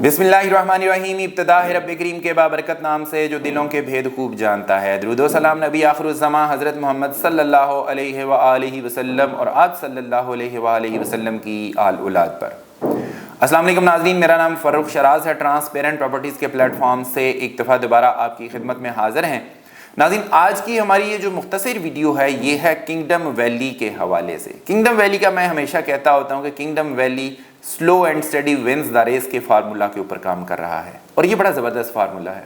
बिस्मिल्लाहिर्रहमानिर्रहीम। इब्तिदा है रब्बे करीम के बाबरकत नाम से जो दिलों के भेद खूब जानता है। दुरूदो सलाम नबी आखिरुज़्ज़मा हज़रत मोहम्मद सल्लल्लाहु अलैहि व आलिहि वसल्लम और आप सल्लल्लाहु अलैहि व आलिहि वसल्लम की आल औलाद पर। अस्सलाम वालेकुम नाज़रीन, मेरा नाम फ़र्रुख शराज है। ट्रांसपेरेंट प्रॉपर्टीज़ के प्लेटफॉर्म से एक दफ़ा दोबारा आपकी खिदमत में हाज़िर हैं। नाज़रीन, आज की हमारी ये जो मुख्तसर वीडियो है ये है किंगडम वैली के हवाले से। किंगडम वैली का मैं हमेशा कहता होता हूँ कि kingdom valley slow and study wins the race के फार्मूला के ऊपर काम कर रहा है और ये बड़ा ज़बरदस्त फार्मूला है।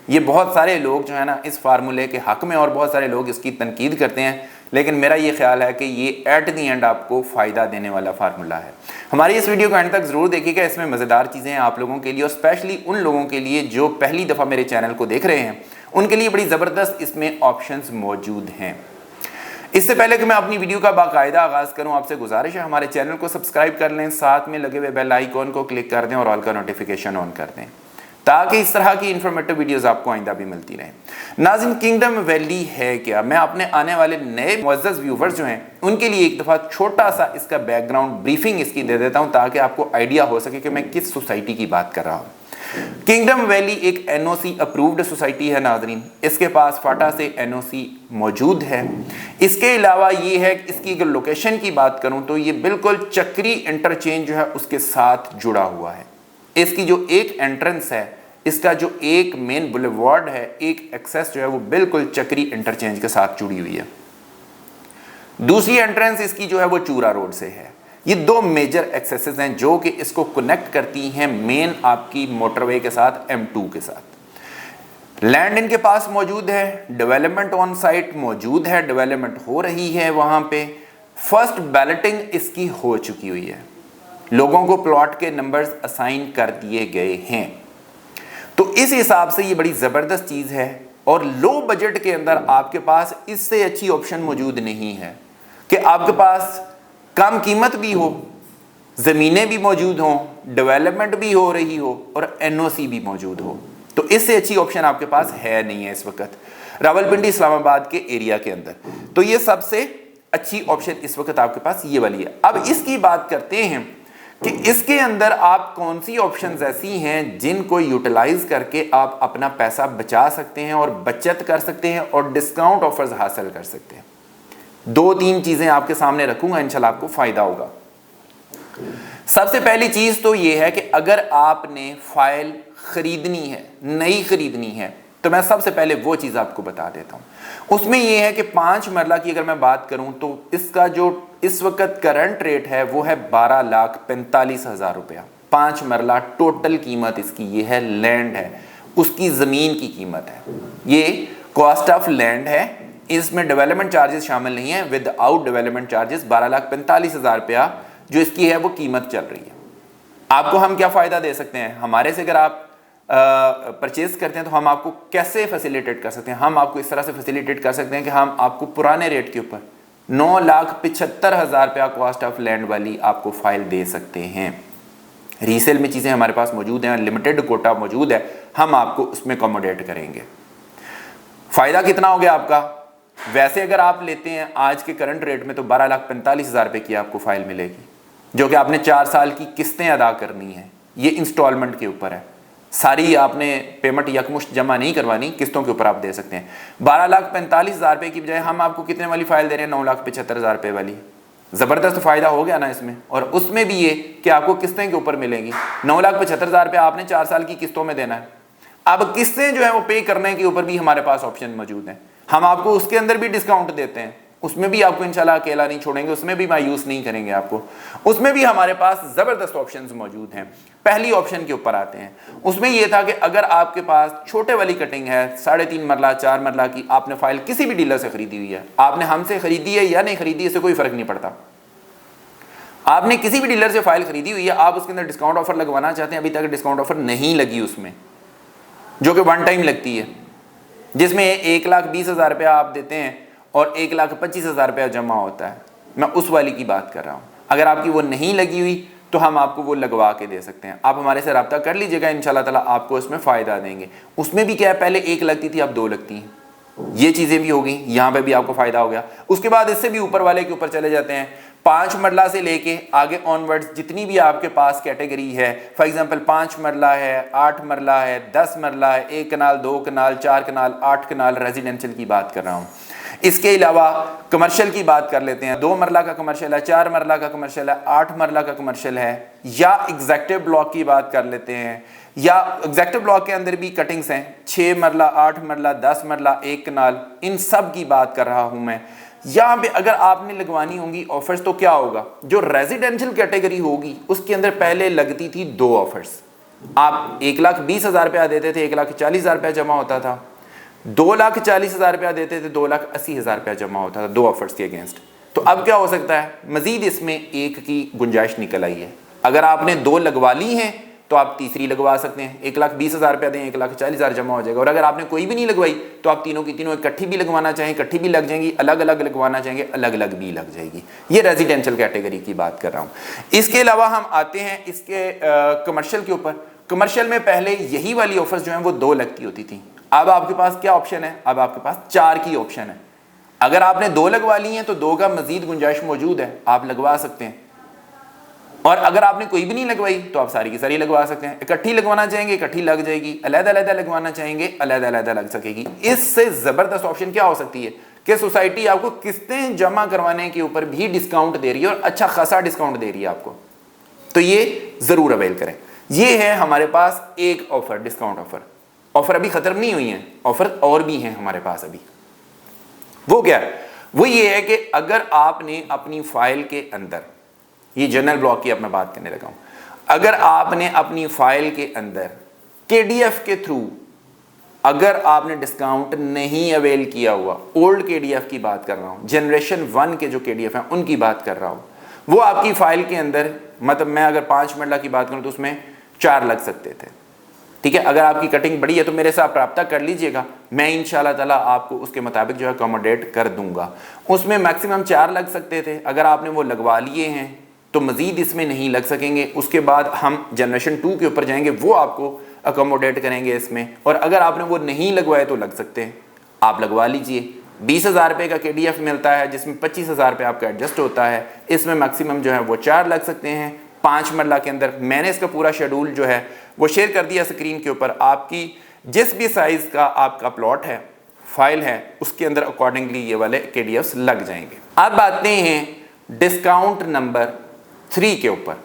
ये बहुत सारे लोग जो है ना इस फार्मूले के हक़ में और बहुत सारे लोग इसकी तनकीद करते हैं, लेकिन मेरा ये ख्याल है कि ये एट दी एंड आपको फ़ायदा देने वाला फार्मूला है। हमारी इस वीडियो को एंड तक ज़रूर देखिएगा, इसमें मज़ेदार चीज़ें हैं आप लोगों के लिए और स्पेशली उन लोगों के लिए जो पहली दफ़ा मेरे चैनल को देख रहे हैं, उनके लिए बड़ी ज़बरदस्त इसमें ऑप्शंस मौजूद हैं। इससे पहले कि मैं अपनी वीडियो का बाकायदा आगाज़ करूं, आपसे गुजारिश है हमारे चैनल को सब्सक्राइब कर लें, साथ में लगे हुए बेल आइकॉन को क्लिक कर दें और ऑल का नोटिफिकेशन ऑन कर दें ताकि इस तरह की इंफॉर्मेटिव वीडियोस आपको आइंदा भी मिलती रहें। नाज़रीन, किंगडम वैली है क्या? मैं अपने आने वाले नए मुअज़्ज़ज़ व्यूवर्स जो हैं उनके लिए एक दफ़ा छोटा सा इसका बैकग्राउंड ब्रीफिंग इसकी दे देता हूँ ताकि आपको आइडिया हो सके कि मैं किस सोसाइटी की बात कर रहा हूँ। किंगडम वैली एक एनओसी अप्रूव्ड सोसाइटी है नाज़रीन। इसके पास फाटा से एनओसी मौजूद है। इसके अलावा ये है कि इसकी अगर लोकेशन की बात करूं तो ये बिल्कुल चक्री इंटरचेंज जो है उसके साथ जुड़ा हुआ है। इसकी जो एक एंट्रेंस है, इसका जो एक मेन बुलेवार्ड है, एक एक्सेस जो है वो बिल्कुल चक्री इंटरचेंज के साथ जुड़ी हुई है। दूसरी एंट्रेंस इसकी जो है वो चूरा रोड से है। ये दो मेजर एक्सेसेस हैं जो कि इसको कनेक्ट करती हैं मेन आपकी मोटरवे के साथ, M2 के साथ। लैंड इनके पास मौजूद है, डेवलपमेंट ऑन साइट मौजूद है, डेवलपमेंट हो रही है। वहां पे फर्स्ट बैलेटिंग इसकी हो चुकी हुई है, लोगों को प्लॉट के नंबर्स असाइन कर दिए गए हैं। तो इस हिसाब से ये बड़ी ज़बरदस्त चीज़ है और लो बजट के अंदर आपके पास इससे अच्छी ऑप्शन मौजूद नहीं है कि आपके पास कम कीमत भी हो, ज़मीनें भी मौजूद हों, डेवलपमेंट भी हो रही हो और एनओसी भी मौजूद हो। तो इससे अच्छी ऑप्शन आपके पास है नहीं है इस वक्त रावलपिंडी इस्लामाबाद के एरिया के अंदर। तो ये सबसे अच्छी ऑप्शन इस वक्त आपके पास ये वाली है। अब इसकी बात करते हैं कि इसके अंदर आप कौन सी ऑप्शंस ऐसी हैं जिनको यूटिलाइज करके आप अपना पैसा बचा सकते हैं और बचत कर सकते हैं और डिस्काउंट ऑफर्स हासिल कर सकते हैं। दो तीन चीजें आपके सामने रखूंगा, इंशाल्लाह आपको फायदा होगा। सबसे पहली चीज तो यह है कि अगर आपने फाइल खरीदनी है, नई खरीदनी है, तो मैं सबसे पहले वो चीज आपको बता देता हूं। उसमें यह है कि 5 मरला की अगर मैं बात करूं तो इसका जो इस वक्त करंट रेट है वो है 12,45,000 रुपया। 5 मरला टोटल कीमत इसकी ये है, लैंड है, उसकी जमीन की कीमत है, ये कॉस्ट ऑफ लैंड है। इसमें डेवलपमेंट चार्जेस शामिल नहीं है, विदाउट डेवलपमेंट चार्जेस 12,45,000 रुपया जो इसकी है वो कीमत चल रही है। आपको हम क्या फ़ायदा दे सकते हैं? हमारे से अगर आप परचेज करते हैं तो हम आपको कैसे फैसिलिटेट कर सकते हैं? हम आपको इस तरह से फैसिलिटेट कर सकते हैं कि हम आपको पुराने रेट के ऊपर 9,75,000 रुपया कॉस्ट ऑफ लैंड वाली आपको फाइल दे सकते हैं। रीसेल में चीज़ें हमारे पास मौजूद हैं, लिमिटेड कोटा मौजूद है, हम आपको उसमें अकोमोडेट करेंगे। फ़ायदा कितना हो गया आपका? वैसे अगर आप लेते हैं आज के करंट रेट में तो 12,45,000 रुपये की आपको फाइल मिलेगी, जो कि आपने 4 साल की किस्तें अदा करनी है। ये इंस्टॉलमेंट के ऊपर है, सारी आपने पेमेंट यकमुश्त जमा नहीं करवानी, किस्तों के ऊपर आप दे सकते हैं। 12,45,000 रुपये की बजाय हम आपको कितने वाली फाइल दे रहे हैं? 9,75,000 रुपये वाली। ज़बरदस्त फ़ायदा हो गया ना इसमें। और उसमें भी ये कि आपको किस्तें के ऊपर मिलेंगी। 9,75,000 रुपये आपने 4 साल की किस्तों में देना है। अब किस्तें जो है वो पे करने के ऊपर भी हमारे पास ऑप्शन मौजूद हैं, हम आपको उसके अंदर भी डिस्काउंट देते हैं। उसमें भी आपको इंशाल्लाह अकेला नहीं छोड़ेंगे, उसमें भी मायूस नहीं करेंगे आपको। उसमें भी हमारे पास ज़बरदस्त ऑप्शंस मौजूद हैं। पहली ऑप्शन के ऊपर आते हैं। उसमें यह था कि अगर आपके पास छोटे वाली कटिंग है, 3.5 मरला 4 मरला की, आपने फाइल किसी भी डीलर से खरीदी हुई है, आपने हमसे खरीदी है या नहीं खरीदी, इससे कोई फर्क नहीं पड़ता। आपने किसी भी डीलर से फाइल खरीदी हुई है, आप उसके अंदर डिस्काउंट ऑफर लगवाना चाहते हैं, अभी तक डिस्काउंट ऑफर नहीं लगी उसमें, जो कि वन टाइम लगती है, जिसमें 1,20,000 रुपया आप देते हैं और 1,25,000 रुपया जमा होता है। मैं उस वाली की बात कर रहा हूँ। अगर आपकी वो नहीं लगी हुई तो हम आपको वो लगवा के दे सकते हैं। आप हमारे से रब्ता कर लीजिएगा, इंशाल्लाह ताला आपको इसमें फ़ायदा देंगे। उसमें भी क्या है, पहले 1 लगती थी, अब 2 लगती हैं। ये चीज़ें भी हो गई, यहाँ पे भी आपको फ़ायदा हो गया। उसके बाद इससे भी ऊपर वाले के ऊपर चले जाते हैं। 5 मरला से लेके आगे ऑनवर्ड्स जितनी भी आपके पास कैटेगरी है, फॉर एग्जांपल 5 मरला है, 8 मरला है, 10 मरला है, 1 कनाल, 2 कनाल, 4 कनाल, 8 कनाल, रेजिडेंशियल की बात कर रहा हूँ। इसके अलावा कमर्शियल की बात कर लेते हैं। 2 मरला का कमर्शियल है, 4 मरला का कमर्शियल है, 8 मरला का कमर्शियल है, या एग्जेक्टिव ब्लॉक की बात कर लेते हैं, या एग्जेक्टिव ब्लॉक के अंदर भी कटिंग्स हैं, 6 मरला, 8 मरला, 10 मरला, 1 कनाल, इन सब की बात कर रहा हूं मैं। यहाँ पे अगर आपने लगवानी होंगी ऑफर्स तो क्या होगा, जो रेजिडेंशियल कैटेगरी होगी उसके अंदर पहले लगती थी 2 ऑफर्स। आप 1,20,000 रुपया देते थे, 1,40,000 रुपया जमा होता था। 2,40,000 रुपया देते थे, 2,80,000 रुपया जमा होता था 2 ऑफर्स के अगेंस्ट। तो अब क्या हो सकता है, मजीद इसमें एक की गुंजाइश निकल आई है। अगर आपने 2 लगवा ली हैं तो आप तीसरी लगवा सकते हैं, 1,20,000 रुपया दें, 1,40,000 जमा हो जाएगा। और अगर आपने कोई भी नहीं लगवाई तो आप तीनों की तीनों इकट्ठी भी लगवाना चाहें, इकट्ठी भी लग जाएंगी, अलग अलग लगवाना चाहेंगे, अलग अलग भी लग जाएगी। ये रेजिडेंशियल कैटेगरी की बात कर रहा हूँ। इसके अलावा हम आते हैं इसके कमर्शियल के ऊपर। कमर्शियल में पहले यही वाली ऑफर्स जो हैं वो 2 लगती होती थी। अब आपके पास क्या ऑप्शन है, अब आपके पास 4 की ऑप्शन है। अगर आपने 2 लगवा ली हैं तो 2 का मजीद गुंजाइश मौजूद है, आप लगवा सकते हैं। और अगर आपने कोई भी नहीं लगवाई तो आप सारी की सारी लगवा सकते हैं। इकट्ठी लगवाना चाहेंगे इकट्ठी लग जाएगी, अलग-अलग लगवाना चाहेंगे अलग-अलग लग सकेगी। इससे जबरदस्त ऑप्शन क्या हो सकती है कि सोसाइटी आपको किस्तें जमा करवाने के ऊपर भी डिस्काउंट दे रही है और अच्छा खासा डिस्काउंट दे रही है आपको। तो ये जरूर अवेल करें। ये है हमारे पास एक ऑफर, डिस्काउंट ऑफर अभी खत्म नहीं हुई है, ऑफर और भी हैं हमारे पास अभी। वो क्या है, वो ये है कि अगर आपने अपनी फाइल के अंदर, ये जनरल ब्लॉक की अब मैं बात करने लगा हूं, अगर आपने अपनी फाइल के अंदर केडीएफ के थ्रू अगर आपने डिस्काउंट नहीं अवेल किया हुआ, ओल्ड केडीएफ की बात कर रहा हूं, जनरेशन 1 के जो केडीएफ हैं उनकी बात कर रहा हूं, वो आपकी फाइल के अंदर, मतलब मैं अगर 5 मरला की बात करूं तो उसमें 4 लग सकते थे। ठीक है, अगर आपकी कटिंग बड़ी है तो मेरे साथ रब्ता कर लीजिएगा, मैं इंशाल्लाह ताला आपको उसके मुताबिक जो है अकोमोडेट कर दूंगा। उसमें मैक्सिमम 4 लग सकते थे, अगर आपने वो लगवा लिए हैं तो मजीद इसमें नहीं लग सकेंगे। उसके बाद हम जनरेशन 2 के ऊपर जाएंगे, वो आपको अकोमोडेट करेंगे इसमें। और अगर आपने वो नहीं लगवाए तो लग सकते हैं, आप लगवा लीजिए। 20,000 रुपये का केडीएफ मिलता है जिसमें 25,000 रुपये आपका एडजस्ट होता है। इसमें मैक्सिमम जो है वो 4 लग सकते हैं 5 मरला के अंदर। मैंने इसका पूरा शेड्यूल जो है वो शेयर कर दिया स्क्रीन के ऊपर। आपकी जिस भी साइज़ का आपका प्लॉट है, फाइल है, उसके अंदर अकॉर्डिंगली ये वाले केडीएफ्स लग जाएंगे। अब आते हैं डिस्काउंट नंबर 3 के ऊपर।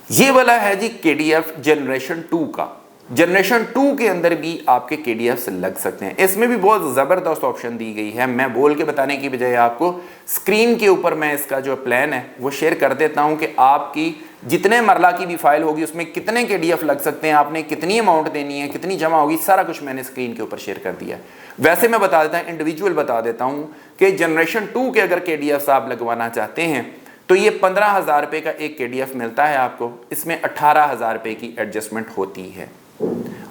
ये वाला है जी केडीएफ जनरेशन 2 का। जनरेशन 2 के अंदर भी आपके केडीएफ्स लग सकते हैं। इसमें भी बहुत ज़बरदस्त ऑप्शन दी गई है। मैं बोल के बताने की बजाय आपको स्क्रीन के ऊपर मैं इसका जो प्लान है वो शेयर कर देता हूं कि आपकी जितने मरला की भी फाइल होगी उसमें कितने केडीएफ लग सकते हैं, आपने कितनी अमाउंट देनी है, कितनी जमा होगी, सारा कुछ मैंने स्क्रीन के ऊपर शेयर कर दिया है। वैसे मैं बता देता हूँ, इंडिविजुअल बता देता हूँ कि जनरेशन 2 के अगर केडीएफ्स आप लगवाना चाहते हैं तो ये 15,000 रुपये का एक केडीएफ मिलता है आपको। इसमें 18,000 रुपये की एडजस्टमेंट होती है।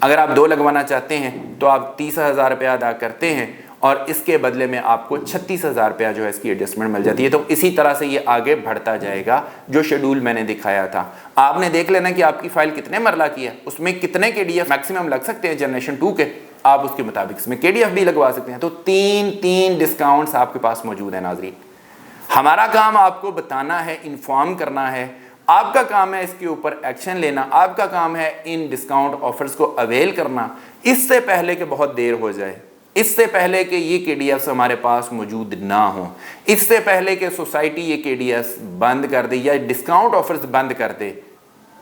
अगर आप 2 लगवाना चाहते हैं तो आप 30,000 रुपया अदा करते हैं और इसके बदले में आपको 36,000 रुपया जो है इसकी एडजस्टमेंट मिल जाती है। तो इसी तरह से ये आगे बढ़ता जाएगा जो शेड्यूल मैंने दिखाया था। आपने देख लेना कि आपकी फाइल कितने मरला की है, उसमें कितने केडीएफ मैक्सिमम लग सकते हैं जनरेशन 2 के, आप उसके मुताबिक इसमें केडीएफ भी लगवा सकते हैं। तो 3 डिस्काउंट्स आपके पास मौजूद है। नाज़रीन, हमारा काम आपको बताना है, इन्फॉर्म करना है, आपका काम है इसके ऊपर एक्शन लेना, आपका काम है इन डिस्काउंट ऑफर्स को अवेल करना। इससे पहले कि बहुत देर हो जाए, इससे पहले कि ये केडीएफ्स हमारे पास मौजूद ना हो, इससे पहले कि सोसाइटी ये केडीएफ्स बंद कर दे या डिस्काउंट ऑफर्स बंद कर दे,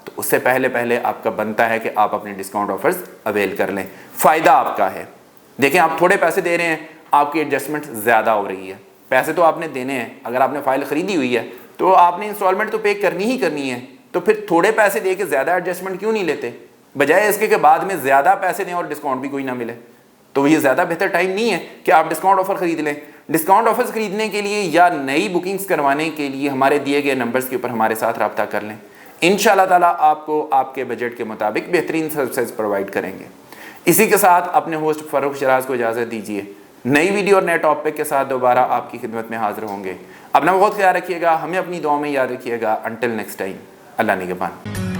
तो उससे पहले आपका बनता है कि आप अपने डिस्काउंट ऑफर्स अवेल कर लें। फ़ायदा आपका है। देखें, आप थोड़े पैसे दे रहे हैं, आपकी एडजस्टमेंट ज़्यादा हो रही है। पैसे तो आपने देने हैं, अगर आपने फाइल ख़रीदी हुई है तो आपने इंस्टॉलमेंट तो पे करनी ही करनी है। तो फिर थोड़े पैसे दे के ज़्यादा एडजस्टमेंट क्यों नहीं लेते, बजाय इसके के बाद में ज़्यादा पैसे दें और डिस्काउंट भी कोई ना मिले। तो ये ज़्यादा बेहतर टाइम नहीं है कि आप डिस्काउंट ऑफर ख़रीद लें। डिस्काउंट ऑफर्स खरीदने के लिए या नई बुकिंग्स करवाने के लिए हमारे दिए गए नंबर्स के ऊपर हमारे साथ रब्ता कर लें। इंशाल्लाह ताला आपको आपके बजट के मुताबिक बेहतरीन सर्विसेज प्रोवाइड करेंगे। इसी के साथ अपने होस्ट फ़ारूक शराज को इजाज़त दीजिए। नई वीडियो और नए टॉपिक के साथ दोबारा आपकी खिदमत में हाजिर होंगे। अपना बहुत ख्याल रखिएगा, हमें अपनी दुआ में याद रखिएगा। अंटिल नेक्स्ट टाइम, अल्लाह निगहबान।